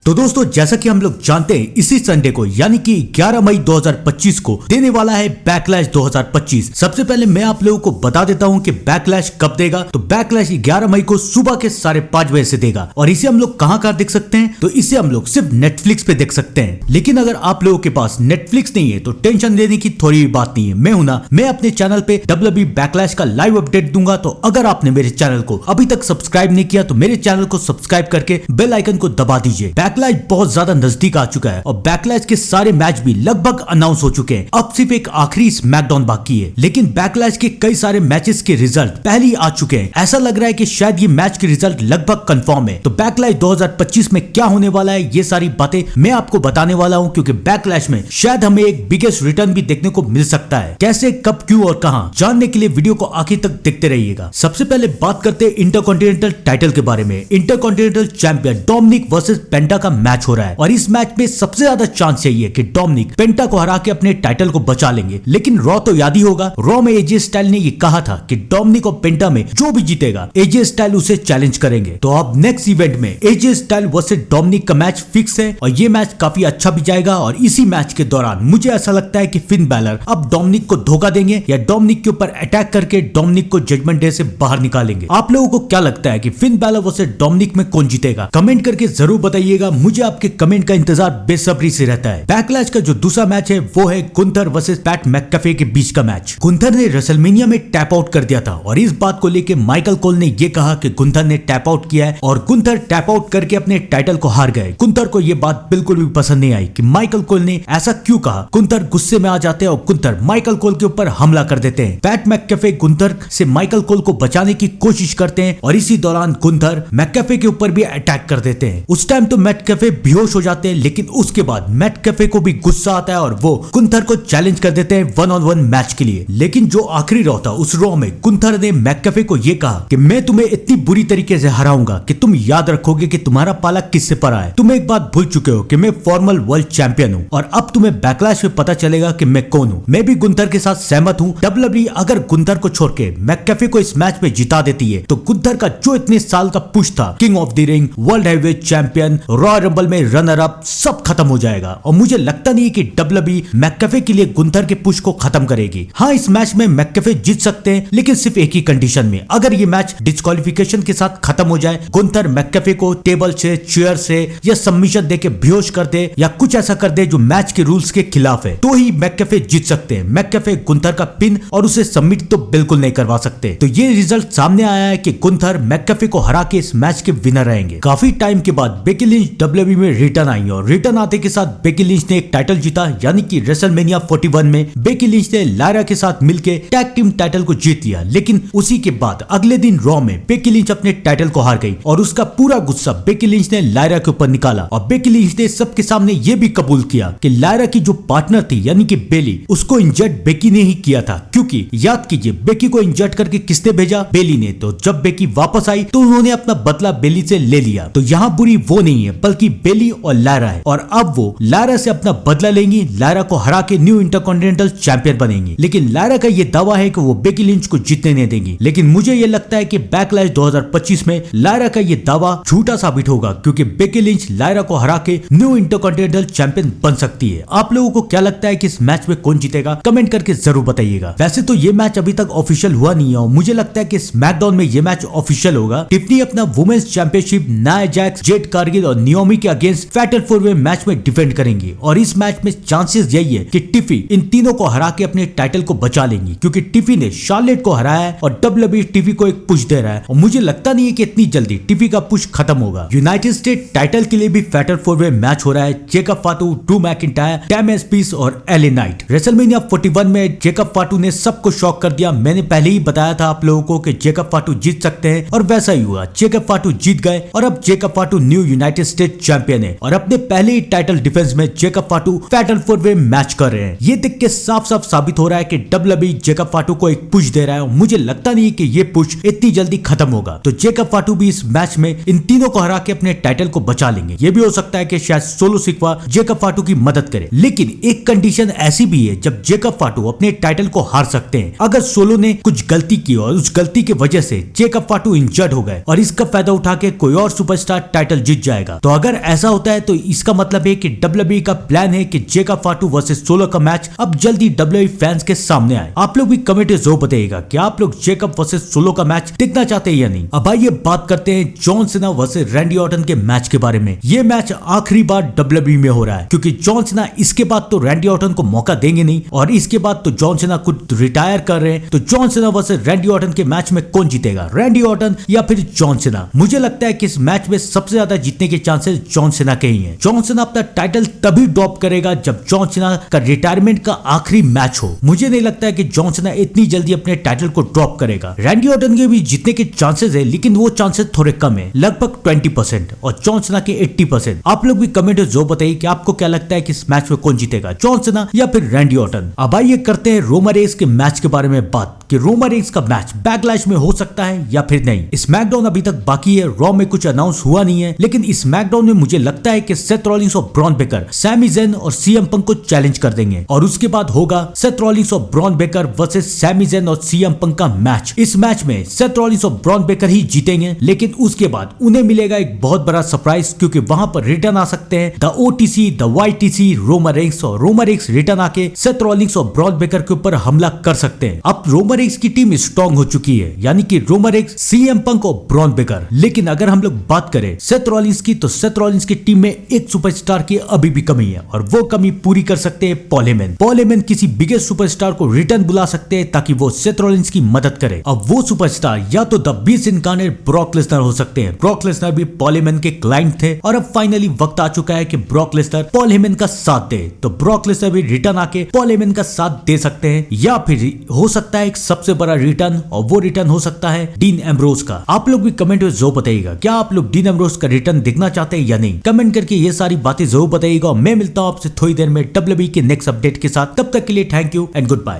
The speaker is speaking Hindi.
तो दोस्तों जैसा कि हम लोग जानते हैं इसी संडे को यानी कि 11 मई 2025 को देने वाला है बैकलैश 2025। सबसे पहले मैं आप लोगों को बता देता हूं कि बैकलैश कब देगा। तो बैकलैश 11 मई को सुबह के 5:30 बजे से देगा और इसे हम लोग कहां देख सकते हैं, तो इसे हम लोग सिर्फ नेटफ्लिक्स पे देख सकते हैं। लेकिन अगर आप लोगों के पास नेटफ्लिक्स नहीं है तो टेंशन लेने की थोड़ी भी बात नहीं है। मैं हूं ना, मैं अपने चैनल पे WWE बैकलैश का लाइव अपडेट दूंगा। तो अगर आपने मेरे चैनल को अभी तक सब्सक्राइब नहीं किया तो मेरे चैनल को सब्सक्राइब करके बेल आइकन को दबा दीजिए। बैकलैश बहुत ज्यादा नजदीक आ चुका है और बैकलैश के सारे मैच भी लगभग अनाउंस हो चुके हैं। अब सिर्फ एक आखिरी स्मैकडाउन बाकी है, लेकिन बैकलैश के कई सारे मैचेस के रिजल्ट पहले ही आ चुके हैं। ऐसा लग रहा है कि शायद ये मैच के रिजल्ट लगभग कंफर्म है। तो बैकलैश 2025 में क्या होने वाला है ये सारी बातें मैं आपको बताने वाला हूं, क्योंकि बैकलैश में शायद हमें एक बिगेस्ट रिटर्न भी देखने को मिल सकता है। कैसे, कब, क्यों और कहां, जानने के लिए वीडियो को आखिर तक देखते रहिएगा। सबसे पहले बात करते हैं इंटरकॉन्टिनेंटल टाइटल के बारे में। इंटरकॉन्टिनेंटल चैंपियन डोमिनिक वर्सेस पेंटा का मैच हो रहा है और इस मैच में सबसे ज्यादा चांस यही है कि डोमिनिक पेंटा को हरा के अपने टाइटल को बचा लेंगे। लेकिन रॉ तो याद ही होगा, रॉ में एजे स्टाइल ने ये कहा था कि डोमिनिक और पेंटा में जो भी जीतेगा एजे स्टाइल उसे चैलेंज करेंगे। तो अब नेक्स्ट इवेंट में एजे स्टाइल वर्सेस डोमिनिक का मैच फिक्स है और ये मैच काफी अच्छा भी जाएगा। और इसी मैच के दौरान मुझे ऐसा लगता है कि फिन बैलर अब डोमिनिक को धोखा देंगे या डोमिनिक के ऊपर अटैक करके डोमिनिक को जजमेंट डे से बाहर निकालेंगे। आप लोगों को क्या लगता है कि फिन बैलर वर्सेस डोमिनिक में कौन जीतेगा? कमेंट करके जरूर बताइएगा, मुझे आपके कमेंट का इंतजार बेसब्री से रहता है। बैकलैश का जो दूसरा मैच है वो है गुंथर वर्सेस पैट मैककफे के बीच का मैच। गुंथर ने रेसलमेनिया में टैप आउट कर दिया था और इस बात को लेकर माइकल कोल ने ये कहा कि गुंथर ने टैप आउट किया है और गुंथर टैप आउट करके अपने टाइटल को हार गए। गुंथर को ये बात बिल्कुल भी पसंद नहीं आई कि माइकल कोल ने ऐसा क्यों कहा। गुंथर गुस्से में आ जाते हैं और गुंथर माइकल कोल के ऊपर हमला कर देते हैं। पैट मैककफे गुंथर से माइकल कोल को बचाने की कोशिश करते हैं और इसी दौरान गुंथर मैककफे के ऊपर भी अटैक कर देते हैं। उस टाइम तो मैककफे बेहोश हो जाते हैं, लेकिन उसके बाद मैककफे को भी गुस्सा आता है और वो गुंथर को चैलेंज कर देते हैं 1-on-1 मैच के लिए। लेकिन जो आखिरी रॉ था उस रॉ में गुंथर ने मैककफे को ये कहा कि मैं तुम्हें इतनी बुरी तरीके से हराऊंगा कि तुम याद रखोगे कि तुम्हारा पाला किससे पड़ा है। तुम एक बात भूल चुके हो कि मैं फॉर्मल वर्ल्ड चैंपियन हूँ और अब तुम्हें बैकलैश में पता चलेगा कि मैं कौन हूँ। मैं भी गुंथर के साथ सहमत हूँ। WWE अगर गुंथर को छोड़ के मैककफे को इस मैच में जिता देती है तो गुंथर का जो इतने साल का पुश था, king of the ring, world heavyweight champion, royal rumble में रनर अप, सब खत्म हो जाएगा। और मुझे लगता नहीं है कि WWE मैककफे के लिए गुंथर के पुश को खत्म करेगी। हाँ, इस मैच में मैककफे जीत सकते हैं, लेकिन सिर्फ एक ही कंडीशन में। अगर ये मैच डिस्क्वालिफिकेशन के साथ खत्म हो जाए, गुंथर मैककफे को टेबल से, चेयर से या सबमिशन देके बेहोश कर दे या कुछ ऐसा कर दे जो मैच के रूल्स के खिलाफ है, तो ही मैककफे जीत सकते हैं। मैककफे गुंथर का पिन और उसे सबमिट तो बिल्कुल नहीं करवा सकते। तो ये रिजल्ट सामने आया है कि गुंथर मैककफे को हरा के इस मैच के विनर रहेंगे। काफी टाइम के बाद बेकी लिंच WWE में रिटर्न आई और रिटर्न आते के साथ बेकी लिंच ने एक टाइटल जीता, यानी कि रेसलमेनिया 41 में बेकी लिंच ने लायरा के साथ मिलके टैग टीम टाइटल को जीत लिया। लेकिन उसी के बाद अगले दिन रॉ में बेकी लिंच अपने टाइटल को हार गई और उसका पूरा गुस्सा बेकी लिंच ने लायरा के ऊपर निकाला और बेकी लिंच ने सबके सामने ये भी कबूल किया कि लायरा की जो पार्टनर थी यानी कि बेली, उसको इंजर्ड बेकी ने ही किया था। क्योंकि याद कीजिए, बेकी को इंजर्ड करके किसने भेजा? बेली ने। तो जब बेकी वापस आई तो उन्होंने अपना बदला बेली से ले लिया। तो यहाँ बुरी वो नहीं है बल्कि बेली और लायरा है और अब वो लायरा से अपना बदला लेंगी, लायरा को हरा के न्यू इंटरकॉन्टिनेंटल चैंपियन बनेंगी। लेकिन लायरा का ये दावा है कि वो बेकी लिंच को जीतने नहीं देंगी। लेकिन मुझे ये लगता है कि बैकलैश 2025 में लायरा का ये दावा झूठा साबित होगा, क्योंकि बेकी लिंच लायरा को हरा के न्यू इंटरकॉन्टिनेंटल चैंपियन बन सकती है। आप लोगों को क्या लगता है कि इस मैच में कौन जीतेगा? कमेंट करके जरूर बताइएगा। वैसे तो ये मैच अभी तक ऑफिशियल हुआ नहीं है और मुझे लगता है कि स्मैकडाउन में ये मैच ऑफिशियल होगा। टिफनी अपना women's championship Nia Jax, Jade Cargill और नियोमी के अगेंस्ट फैटल 4-वे मैच में डिफेंड करेंगी और इस मैच में चांसेस यही है कि टिफी इन तीनों को हरा के अपने टाइटल को बचा लेंगी, क्योंकि टिफी ने शार्लेट को हराया है और WWE टिफी को एक पुश दे रहा है और मुझे लगता नहीं है कि इतनी जल्दी टिफी का पुश खत्म होगा। यूनाइटेड स्टेट टाइटल के लिए भी फैटल 4-वे मैच हो रहा है। जेकब फाटू, ड्रू मैकिंटायर, टैम एस्पिस और एले नाइट। रेसलमेनिया 41 में जेकब फाटू ने सबको शॉक कर दिया। मैंने पहले ही बताया था आप लोगों को कि जेकब फाटू जीत सकते हैं और वैसा ही हुआ। जेकब फाटू जीत गए और अब Jacob फाटू new United state champion है और अपने पहले ही टाइटल डिफेंस में जेकब फाटू फैटल 4-वे मैच कर रहे हैं। ये देख के साफ साफ साबित हो रहा है कि WWE जेकब फाटू को एक पुश दे रहा है और मुझे लगता नहीं कि ये पुश इतनी जल्दी खत्म होगा। तो जेकब फाटू भी इस मैच में इन तीनों को हरा के अपने टाइटल को बचा लेंगे। ये भी हो सकता है कि शायद सोलो सिक्वा जेकब फाटू की मदद करे, लेकिन एक कंडीशन ऐसी भी है जब जेकब फाटू अपने टाइटल को हार सकते हैं अगर सोलो ने कुछ गलती की और उस गलती की वजह से जेकब फाटू इंजर्ड हो गए और इसका फायदा उठा के कोई और सुपरस्टार टाइटल जीत जाएगा। तो अगर ऐसा होता है तो इसका मतलब है कि WWE का प्लान है कि जेकब फाटू वर्सेस सोलो का मैच अब जल्दी WWE फैंस के सामने आए। आप लोग भी कमेंट में जरूर बताइएगा कि आप लोग जेकब वर्सेस सोलो का मैच देखना चाहते हैं या नहीं। अब आइए बात करते हैं John Cena versus Randy Orton के मैच के बारे में। ये मैच आखिरी बार WWE में हो रहा है क्योंकि जॉन सीना इसके बाद तो रैंडी ऑर्टन को मौका देंगे नहीं और इसके बाद तो जॉन सीना खुद रिटायर कर रहे हैं। तो John Cena versus Randy Orton के मैच में कौन जीतेगा, रैंडी ऑर्टन या फिर जॉन सीना? मुझे लगता है कि इस मैच में सबसे ज्यादा जीतने के चांसेस जॉन सीना के ही हैं। जॉन सीना अपना टाइटल तभी ड्रॉप करेगा जब जॉन सीना का रिटायरमेंट का आखिरी मैच हो। मुझे नहीं लगता है कि जॉन सीना इतनी जल्दी अपने टाइटल को ड्रॉप करेगा। रैंडी ऑर्टन के भी जीतने के चांसेस है लेकिन वो चांसेस थोड़े कम है, लगभग 20% और जॉन सीना के 80%। आप लोग भी कमेंट में जो बताइए कि आपको क्या लगता है कि इस मैच में कौन जीतेगा, जॉन सीना या फिर रैंडी ऑर्टन? अब आइए करते हैं रोमन रेंस के मैच के बारे में बात कि रोमन रेंस का मैच बैकलैश में हो सकता है या फिर नहीं। स्मैकडाउन अभी तक बाकी है, रॉ में कुछ अनाउंस हुआ नहीं है, लेकिन स्मैकडाउन में मुझे लगता है कि सेथ रॉलिंस और ब्रॉन बेकर सैमी ज़ेन और सीएम पंक को चैलेंज कर देंगे और उसके बाद होगा सेथ रॉलिंस और Bron Breakker versus Sami Zayn और सीएम पंक का मैच। इस मैच में सेथ रॉलिंस और ब्रॉन बेकर ही जीतेंगे, लेकिन उसके बाद उन्हें मिलेगा एक बहुत बड़ा सरप्राइज क्योंकि वहां पर रिटर्न आ सकते हैं the OTC, the YTC, Roman Reigns और रोमन रेंस रिटर्न आके सेथ रॉलिंस और ब्रॉन बेकर के ऊपर हमला कर सकते हैं। अब रोमन रेंस की टीम स्ट्रॉन्ग हो चुकी है, यानी कि रोमन रेंस, सीएम पंक और ब्रॉन बेकर। लेकिन अगर हम लोग बात करें सेथ रॉलिंस की, तो सेथ रॉलिंस की टीम में एक सुपरस्टार की अभी भी कमी है और वो कमी पूरी कर सकते हैं पॉल हेमन। पॉल हेमन किसी बिगेस्ट सुपरस्टार को रिटर्न बुला सकते हैं ताकि वो सेथ रॉलिंस की मदद करे। अब वो सुपरस्टार या तो the beast incarnate Brock Lesnar हो सकते हैं। ब्रॉक लेसनर भी पॉल हेमन के क्लाइंट थे और अब फाइनली वक्त आ चुका है कि ब्रॉक लेसनर पॉल हेमन का साथ दे। तो ब्रॉक लेसनर भी रिटर्न आके पॉल हेमन का साथ दे सकते हैं, या फिर हो सकता है एक सबसे बड़ा रिटर्न, और वो रिटर्न हो सकता है डीन एम्ब्रोस का। आप लोग भी कमेंट में जरूर बताइएगा क्या आप लोग डीन एम्ब्रोस का रिटर्न देखना चाहते हैं या नहीं। कमेंट करके ये सारी बातें जरूर बताइएगा। मैं मिलता हूं आपसे थोड़ी देर में WWE के नेक्स्ट अपडेट के साथ। तब तक के लिए thank you and good bye.